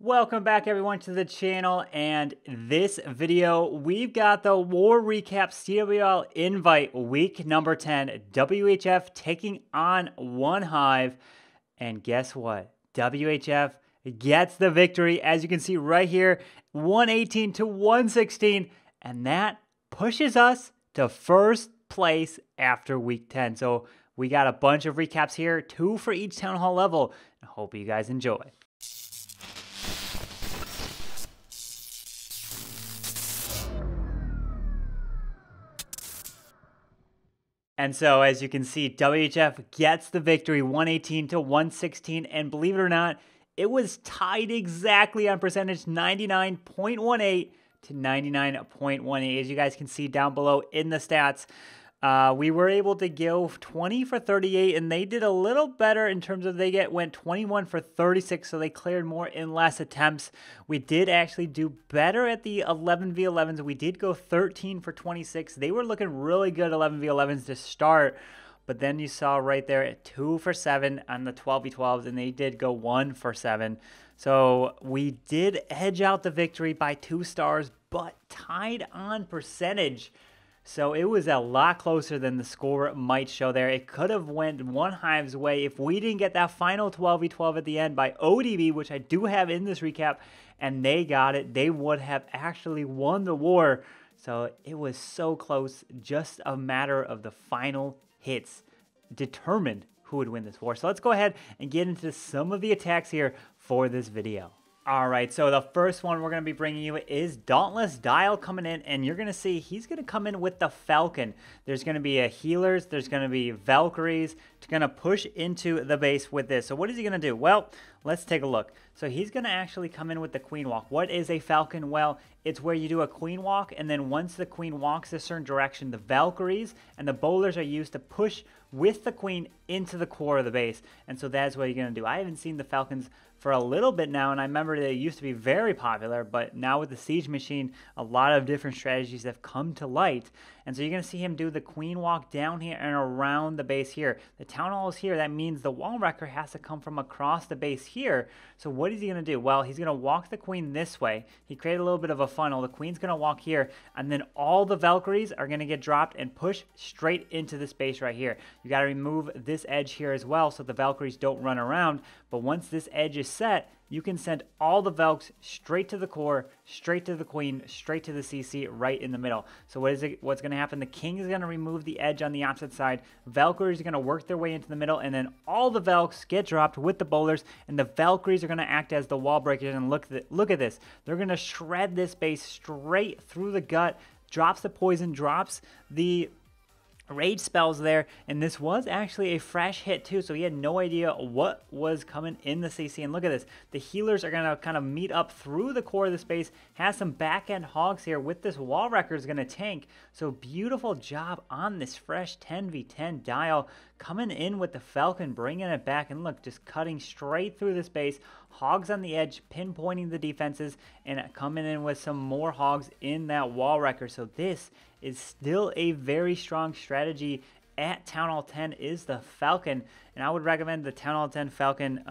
Welcome back everyone to the channel, and this video we've got the War Recap CWL Invite Week number 10 WHF taking on OneHive, and guess what? WHF gets the victory, as you can see right here, 118 to 116, and that pushes us to first place after week 10. So we got a bunch of recaps here, 2 for each town hall level. I hope you guys enjoy. And so, as you can see, WHF gets the victory, 118 to 116, and believe it or not, it was tied exactly on percentage, 99.18 to 99.18. As you guys can see down below in the stats, we were able to go 20 for 38, and they did a little better in terms of went 21 for 36, so they cleared more in less attempts. We did actually do better at the 11v11s. We did go 13 for 26. They were looking really good 11v11s to start, but then you saw right there at 2 for 7 on the 12v12s, and they did go 1 for 7. So we did edge out the victory by 2 stars, but tied on percentage. So it was a lot closer than the score might show there. It could have went OneHive's way if we didn't get that final 12v12 at the end by ODB, which I do have in this recap, and they got it. They would have actually won the war. So it was so close. Just a matter of the final hits determined who would win this war. So let's go ahead and get into some of the attacks here for this video. Alright, so the first one we're going to be bringing you is Dauntless Dial coming in, and you're going to see he's going to come in with the Falcon. There's going to be a healers, there's going to be Valkyries, to going to push into the base with this. So what is he going to do? Well, let's take a look. So he's going to actually come in with the Queen Walk. What is a Falcon? Well, it's where you do a Queen Walk, and then once the Queen walks a certain direction, the Valkyries and the bowlers are used to push with the Queen into the core of the base. And so that's what you're going to do. I haven't seen the Falcons for a little bit now, and I remember they used to be very popular, but now with the Siege Machine, a lot of different strategies have come to light. And so you're going to see him do the Queen Walk down here and around the base here. The Town Hall is here. That means the Wall Wrecker has to come from across the base here. So what is he going to do? Well, he's going to walk the Queen this way. He created a little bit of a funnel. The Queen's going to walk here, and then all the Valkyries are going to get dropped and push straight into this base right here. You got to remove this edge here as well so the Valkyries don't run around. But once this edge is set, you can send all the Valks straight to the core, straight to the Queen, straight to the CC right in the middle. So what's going to happen? The King is going to remove the edge on the opposite side. Valkyries are going to work their way into the middle, and then all the Valks get dropped with the bowlers, and the Valkyries are going to act as the wall breakers. And look at this. They're going to shred this base straight through the gut, drops the poison, drops the rage spells there, and this was actually a fresh hit too, so he had no idea what was coming in the CC. And look at this, the healers are going to kind of meet up through the core of the space, has some back-end hogs here with this wall wrecker is going to tank. So beautiful job on this fresh 10v10 dial, coming in with the Falcon, bringing it back, and look, just cutting straight through the space. Hogs on the edge, pinpointing the defenses, and coming in with some more hogs in that wall wrecker. So this is still a very strong strategy at Town Hall 10 is the Falcon, and I would recommend the Town Hall 10 Falcon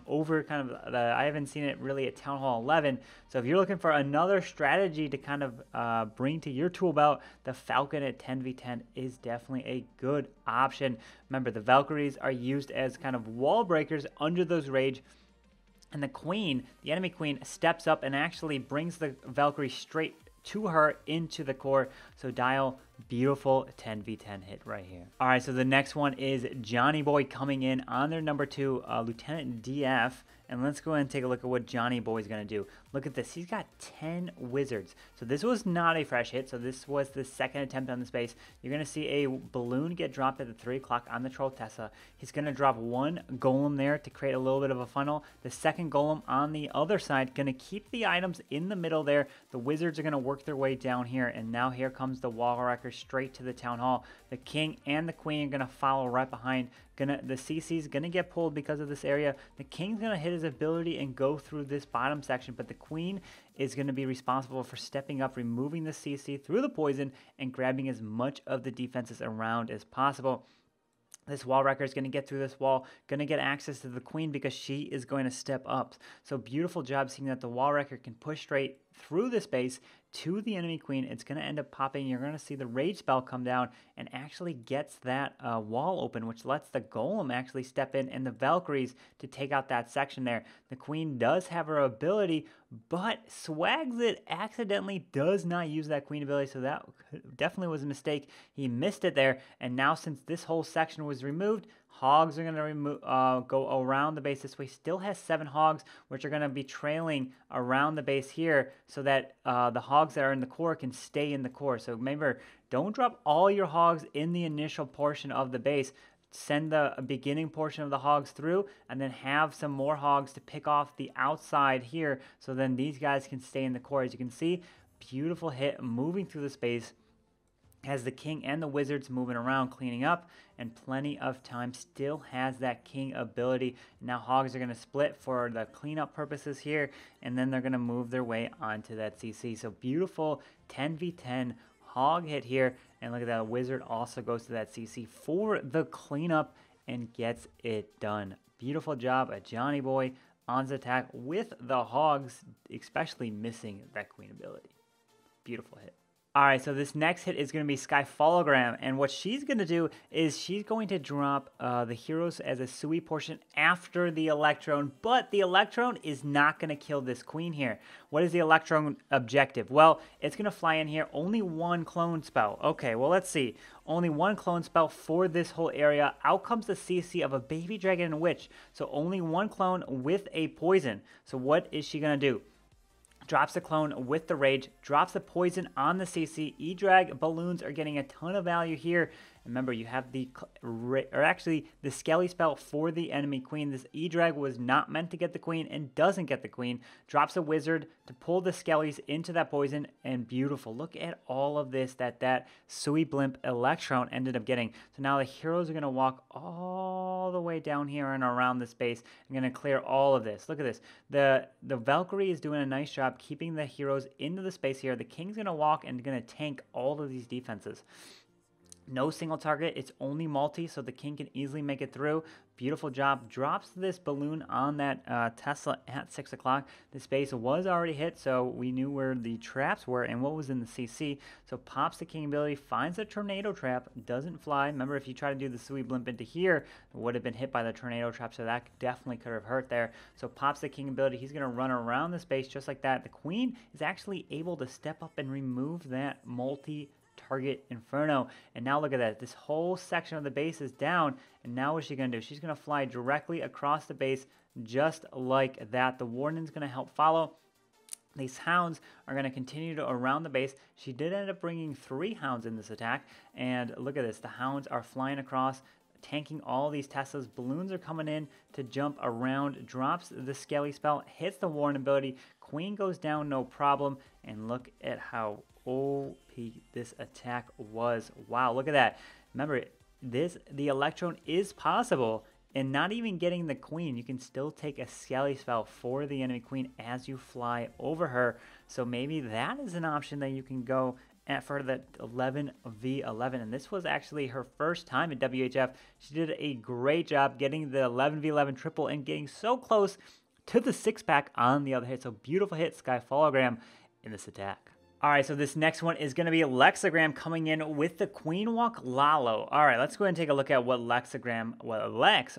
over kind of I haven't seen it really at Town Hall 11. So if you're looking for another strategy to kind of bring to your tool belt, the Falcon at 10v10 is definitely a good option. Remember, the Valkyries are used as kind of wall breakers under those rage, and the Queen, the enemy Queen, steps up and actually brings the Valkyrie straight to her into the core. So Dial, beautiful 10v10 hit right here. All right, so the next one is JohnnyBoy coming in on their number 2, Lieutenant DF. And let's go ahead and take a look at what JohnnyBoy is going to do. Look at this. He's got 10 wizards. So this was not a fresh hit. So this was the second attempt on the space. You're going to see a balloon get dropped at the 3 o'clock on the Troll Tessa. He's going to drop one golem there to create a little bit of a funnel. The second golem on the other side, going to keep the items in the middle there. The wizards are going to work their way down here. And now here comes the wall wrecker straight to the Town Hall. The King and the Queen are going to follow right behind. The CC is going to get pulled because of this area. The King's going to hit his ability and go through this bottom section, but the Queen is going to be responsible for stepping up, removing the CC through the poison, and grabbing as much of the defenses around as possible. This wall wrecker is going to get through this wall, going to get access to the queen because she is going to step up. So beautiful job seeing that the wall wrecker can push straight through the space to the enemy queen. It's going to end up popping. You're going to see the rage spell come down and actually gets that wall open, which lets the golem actually step in and the Valkyries to take out that section there. The queen does have her ability, but Swags it accidentally does not use that queen ability, so that definitely was a mistake. He missed it there, and now since this whole section was removed, hogs are going to go around the base this way. Still has 7 hogs, which are going to be trailing around the base here so that the hogs that are in the core can stay in the core. So remember, don't drop all your hogs in the initial portion of the base. Send the beginning portion of the hogs through and then have some more hogs to pick off the outside here so then these guys can stay in the core. As you can see, beautiful hit moving through the space. Has the king and the wizards moving around, cleaning up, and plenty of time. Still has that king ability. Now hogs are going to split for the cleanup purposes here, and then they're going to move their way onto that CC. So beautiful 10v10 hog hit here, and look at that. Wizard also goes to that CC for the cleanup and gets it done. Beautiful job at JohnnyBoy on his attack with the hogs, especially missing that queen ability. Beautiful hit. All right, so this next hit is going to be Skyfallogram, and what she's going to do is she's going to drop the heroes as a Sui portion after the Electrone, but the Electrone is not going to kill this queen here. What is the Electrone objective? Well, it's going to fly in here, only 1 clone spell. Okay, well, let's see. Only 1 clone spell for this whole area. Out comes the CC of a Baby Dragon and Witch, so only 1 clone with a poison. So what is she going to do? Drops the clone with the rage, drops the poison on the CC. E-Drag balloons are getting a ton of value here. Remember, you have the Skelly spell for the enemy queen. This E-Drag was not meant to get the queen and doesn't get the queen. Drops a wizard to pull the Skellies into that poison, and beautiful. Look at all of this that Sui Blimp Electron ended up getting. So now the heroes are going to walk all the way down here and around the space. I'm going to clear all of this. Look at this. The Valkyrie is doing a nice job keeping the heroes into the space here. The king's going to walk and going to tank all of these defenses. No single target, it's only multi, so the king can easily make it through. Beautiful job. Drops this balloon on that Tesla at 6 o'clock. This base was already hit, so we knew where the traps were and what was in the CC. So pops the king ability, finds a tornado trap, doesn't fly. Remember, if you try to do the Sui Blimp into here, it would have been hit by the tornado trap, so that definitely could have hurt there. So pops the king ability. He's going to run around the space just like that. The queen is actually able to step up and remove that multi-target Inferno. And now look at that. This whole section of the base is down. And now what's she going to do? She's going to fly directly across the base just like that. The Warden's going to help follow. These hounds are going to continue to around the base. She did end up bringing 3 hounds in this attack. And look at this. The hounds are flying across, tanking all these Teslas. Balloons are coming in to jump around. Drops the Skelly spell. Hits the Warden ability. Queen goes down, no problem. And look at how OP this attack was. Wow, look at that. Remember, the Electron is possible, and not even getting the queen, you can still take a Skelly spell for the enemy queen as you fly over her. So maybe that is an option that you can go at for the 11v11. And this was actually her first time at WHF. She did a great job getting the 11v11 triple and getting so close to the 6-pack on the other hit. So beautiful hit, Skyfallogram in this attack. All right, so this next one is going to be Lexagram coming in with the Queen Walk Lalo. All right, let's go ahead and take a look at what Lex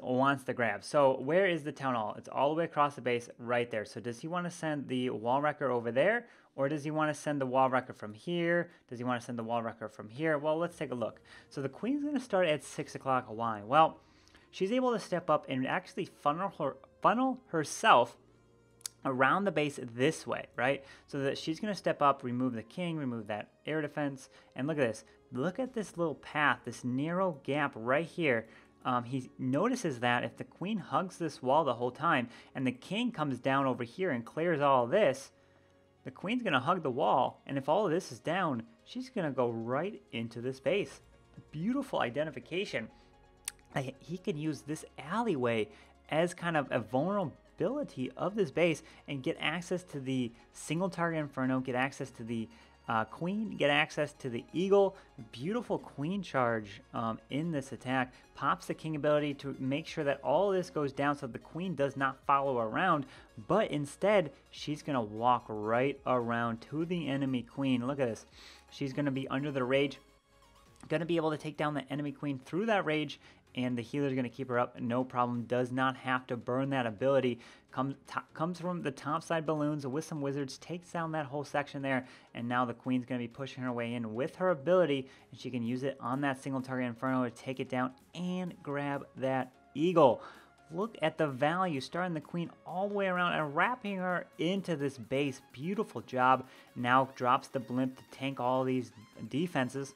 wants to grab. So where is the Town Hall? It's all the way across the base right there. So does he want to send the Wall Wrecker over there, or does he want to send the Wall Wrecker from here? Does he want to send the Wall Wrecker from here? Well, let's take a look. So the Queen's going to start at 6 o'clock. Why? Well, she's able to step up and actually funnel herself around the base this way, right? So that she's going to step up, remove the king, remove that air defense, and look at this. Look at this little path, this narrow gap right here. He notices that if the queen hugs this wall the whole time and the king comes down over here and clears all this, the queen's going to hug the wall, and if all of this is down, she's going to go right into this base. Beautiful identification. He can use this alleyway as kind of a vulnerability of this base and get access to the single target Inferno, get access to the Queen get access to the Eagle. Beautiful Queen charge in this attack. Pops the King ability to make sure that all of this goes down so the Queen does not follow around, but instead she's going to walk right around to the enemy Queen. Look at this. She's going to be under the rage, going to be able to take down the enemy Queen through that rage, and the healer's going to keep her up, no problem. Does not have to burn that ability. Comes from the top side balloons with some wizards, takes down that whole section there, and now the Queen's going to be pushing her way in with her ability, and she can use it on that single target Inferno to take it down and grab that Eagle. Look at the value, starting the Queen all the way around and wrapping her into this base. Beautiful job. Now drops the Blimp to tank all these defenses.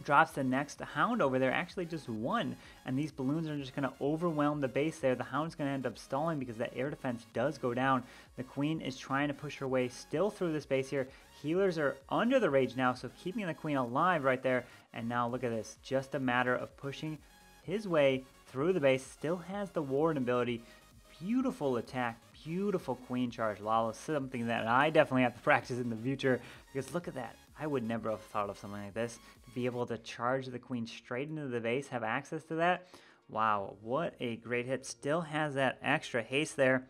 Drops the next Hound over there, actually just one, and these balloons are just going to overwhelm the base there. The Hound's going to end up stalling because that air defense does go down. The Queen is trying to push her way still through this base here. Healers are under the rage now, so keeping the Queen alive right there. And now look at this, just a matter of pushing his way through the base. Still has the Warden ability. Beautiful attack, beautiful Queen charge. Lalo, something that I definitely have to practice in the future, because look at that. I would never have thought of something like this. To be able to charge the Queen straight into the base, have access to that. Wow, what a great hit. Still has that extra haste there.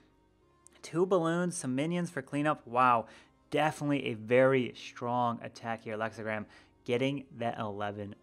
2 balloons, some minions for cleanup. Wow, definitely a very strong attack here. Lexagram getting that 11v11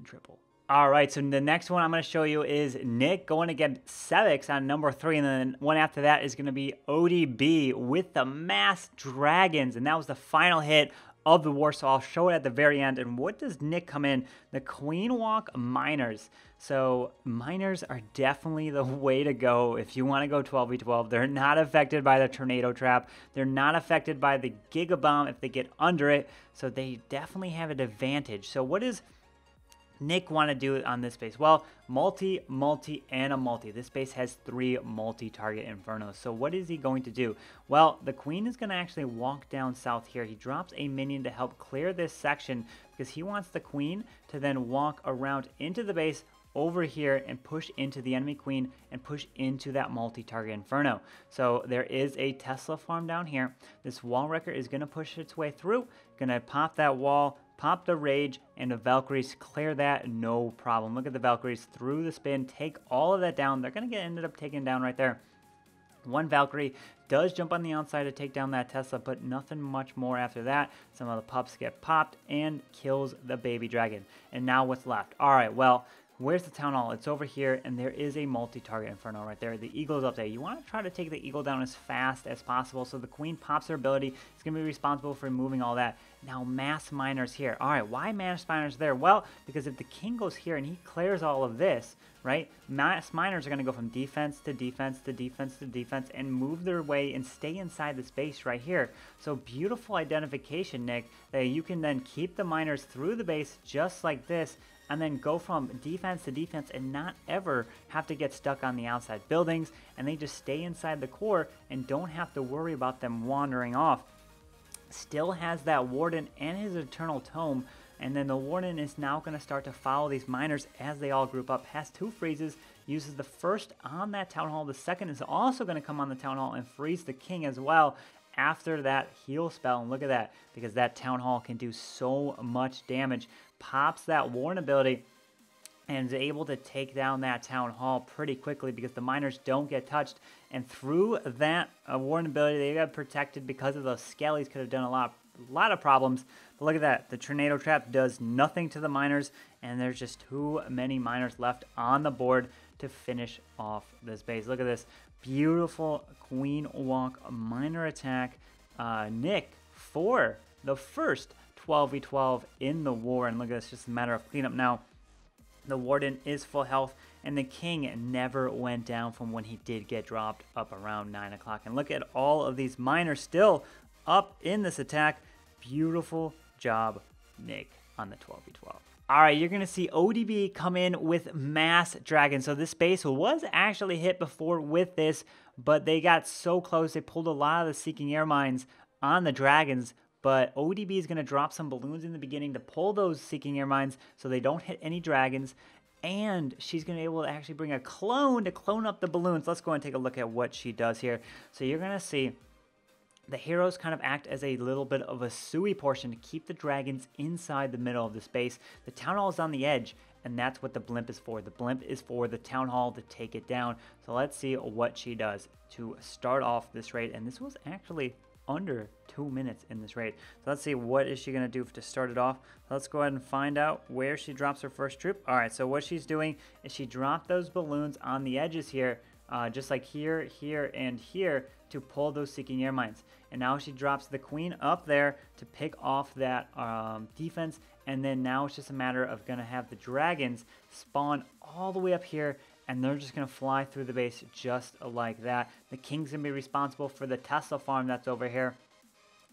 triple. All right, so the next one I'm going to show you is Nick going against Sevix on number 3, and then one after that is going to be ODB with the Mass Dragons, and that was the final hit of the war, so I'll show it at the very end. And what does Nick come in? The Queen Walk Miners. So Miners are definitely the way to go if you want to go 12v12. They're not affected by the Tornado Trap. They're not affected by the Giga Bomb if they get under it, so they definitely have an advantage. So what does Nick want to do on this base? Well, multi, and a multi. This base has 3 multi-target Infernos. So what is he going to do? Well, the Queen is going to actually walk down south here. He drops a minion to help clear this section because he wants the Queen to then walk around into the base over here and push into the enemy Queen and push into that multi-target Inferno. So there is a Tesla farm down here. This wall wrecker is going to push its way through, going to pop that wall, pop the rage, and the Valkyries clear that, no problem. Look at the Valkyries through the spin, take all of that down. They're going to get ended up taken down right there. One Valkyrie does jump on the outside to take down that Tesla, but nothing much more after that. Some of the pups get popped and kills the baby dragon. And now what's left? All right, well, where's the Town Hall? It's over here, and there is a multi-target Inferno right there. The Eagle is up there. You want to try to take the Eagle down as fast as possible, so the Queen pops her ability. It's going to be responsible for removing all that. Now, Mass Miners here. All right, why Mass Miners there? Well, because if the King goes here and he clears all of this, right, Mass Miners are going to go from defense to defense to defense to defense and move their way and stay inside the space right here. So beautiful identification, Nick, that you can then keep the Miners through the base just like this, and then go from defense to defense and not ever have to get stuck on the outside buildings, and they just stay inside the core and don't have to worry about them wandering off. Still has that Warden and his Eternal Tome, and then the Warden is now going to start to follow these Miners as they all group up. Has 2 freezes, uses the first on that Town Hall. The second is also going to come on the Town Hall and freeze the King as well after that heal spell. And look at that, because that Town Hall can do so much damage. Pops that Warden ability and is able to take down that Town Hall pretty quickly because the Miners don't get touched. And through that Warden ability, they got protected because of those Skellies. Could have done a lot of problems. But look at that. The Tornado Trap does nothing to the Miners, and there's just too many Miners left on the board to finish off this base. Look at this. Beautiful Queen Walk Miner attack. Nick for the first 12v12 in the war. And look at this, just a matter of cleanup now. The Warden is full health, and the King never went down from when he did get dropped up around 9 o'clock. And look at all of these Miners still up in this attack. Beautiful job, Nick, on the 12v12. All right, you're going to see ODB come in with Mass Dragon. So this base was actually hit before with this, but they got so close. They pulled a lot of the Seeking Air Mines on the Dragons, but ODB is going to drop some balloons in the beginning to pull those Seeking Air Mines so they don't hit any Dragons. And she's going to be able to actually bring a clone to clone up the balloons. Let's go and take a look at what she does here. So you're going to see The heroes kind of act as a little bit of a suey portion to keep the dragons inside the middle of the space. The town hall is on the edge, and that's what the blimp is for. The blimp is for the town hall to take it down. So let's see what she does to start off this raid. And this was actually under 2 minutes in this raid. So let's see, what is she going to do to start it off. Let's go ahead and find out where she drops her first troop. All right, so what she's doing is she dropped those balloons on the edges here, just like here, here, and here, to pull those Seeking Air Mines. And now she drops the queen up there to pick off that defense. And then now it's just a matter of going to have the dragons spawn all the way up here, and they're just going to fly through the base just like that. The king's going to be responsible for the Tesla farm that's over here.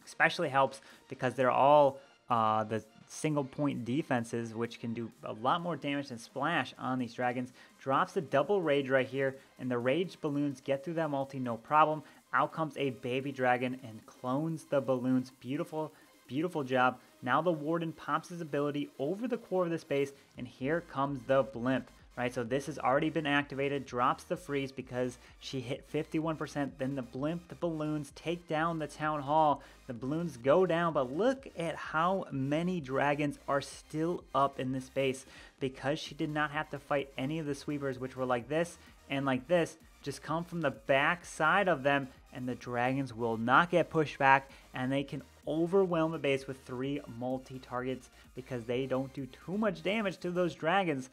Especially helps because they're all the single point defenses, which can do a lot more damage than splash on these dragons. Drops the double rage right here, and the rage balloons get through that multi no problem. Out comes a baby dragon and clones the balloons. Beautiful, beautiful job. Now the warden pops his ability over the core of the space, and here comes the blimp. Right, so this has already been activated, drops the freeze because she hit 51%. Then the blimp, the balloons take down the town hall. The balloons go down, but look at how many dragons are still up in this base because she did not have to fight any of the sweepers, which were like this and like this. Just come from the back side of them, and the dragons will not get pushed back, and they can overwhelm the base with 3 multi-targets because they don't do too much damage to those dragons.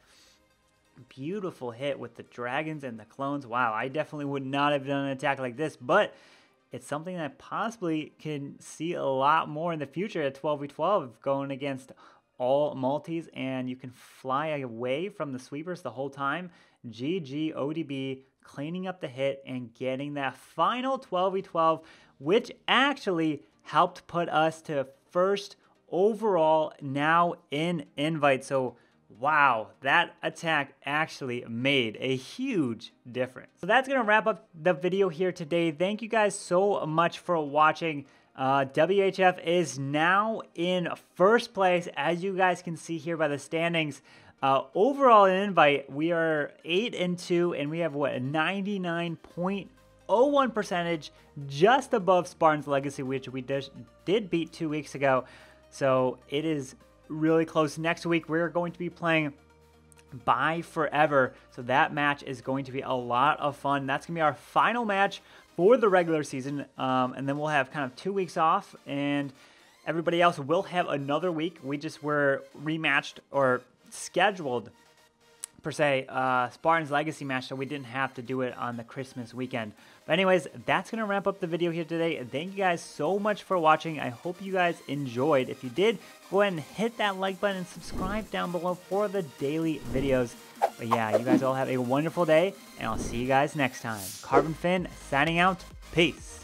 Beautiful hit with the dragons and the clones. Wow, I definitely would not have done an attack like this, but it's something that possibly can see a lot more in the future at 12v12 going against all multis, and you can fly away from the sweepers the whole time. GG ODB, cleaning up the hit and getting that final 12v12, which actually helped put us to first overall now in invite. So wow, that attack actually made a huge difference. So that's going to wrap up the video here today. Thank you guys so much for watching. WHF is now in first place, as you guys can see here by the standings. Overall in invite, we are 8-2, and we have what, a 99.01 percentage, just above Spartan's Legacy, which we did beat 2 weeks ago. So it is really close. Next week we're going to be playing Buy Forever, so that match is going to be a lot of fun. That's gonna be our final match for the regular season, and then we'll have kind of 2 weeks off, and everybody else will have another week. We just were rematched or scheduled per se Spartan's Legacy match, so we didn't have to do it on the Christmas weekend. But anyways, that's gonna wrap up the video here today. Thank you guys so much for watching. I hope you guys enjoyed. If you did, go ahead and hit that like button and subscribe down below for the daily videos. But yeah, you guys all have a wonderful day, and I'll see you guys next time. Carbonfin signing out. Peace.